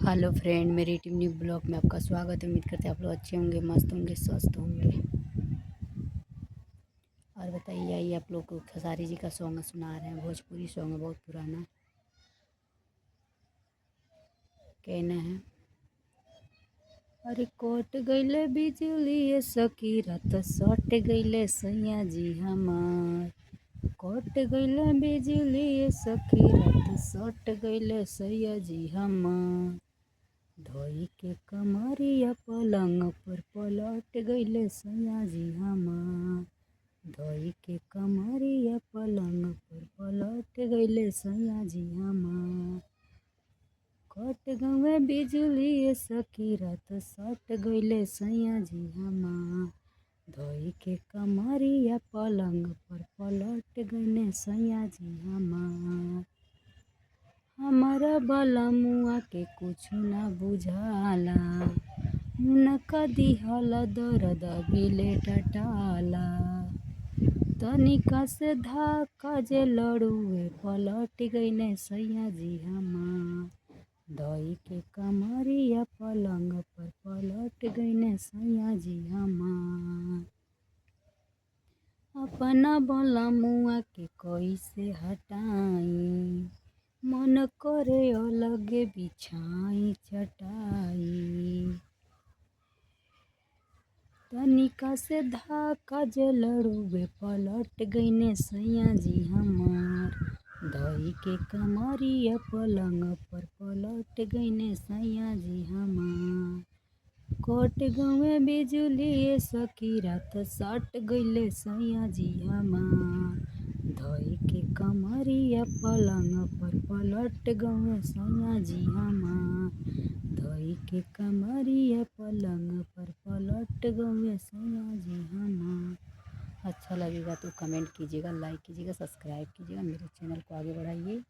Hello friend, मेरी team new blog में आपका स्वागत है। उम्मीद करते हैं आप लोग अच्छे होंगे, मस्त होंगे, स्वस्थ होंगे। और बताइए, आइए आप लोग को खेसारी जी का सॉन्ग सुना रहे हैं। भोजपुरी सॉन्ग है, बहुत पुराना। कहना है, अरे कोट गईले बिजली सकी रात सट गईले सैया जी हमार। कोट गईले बिजली सकी रात सट गईले सैया जी हमार। धोई के कमरिया पलंग पर पलट गईले सैया जी हमार। धोई के कमरिया पलंग पर पलट गईले सैया जी हमार। कट गवे बिजली सकी रात सट गईले सैया जी हमार। धोई के कमरिया पलंग पर पलट गईले सैया जी हमार। हमारा भला मुआ के कुछ ना बुझाला, उनका दिहला दर्द बिले टटाला। तनिका से धाका जे लड़ुए पलट गईले सैया जी हमार। धोई के कमरिया पलंग पर पलट गईले सैया जी हमार। अपना भला मुआ के कैसे हटाई, मन करे अलगे बिछाई चटाई। तनिका से धाका जे लड़ुए पलट गईले सैया जी हमार। धोई के कमरिया पलंग पर पलट गईले सैया जी हमार। कोट गवे बिजली सकी रात सट गईले सैया जी हमार। धोई के कमरिया पलंग पर पलट गवे सैया जी हमार। धोई के कमरिया पलंग पर पलट गवे सैया जी हमार। अच्छा लगेगा तो कमेंट कीजिएगा, लाइक कीजिएगा, सब्सक्राइब कीजिएगा, मेरे चैनल को आगे बढ़ाइए।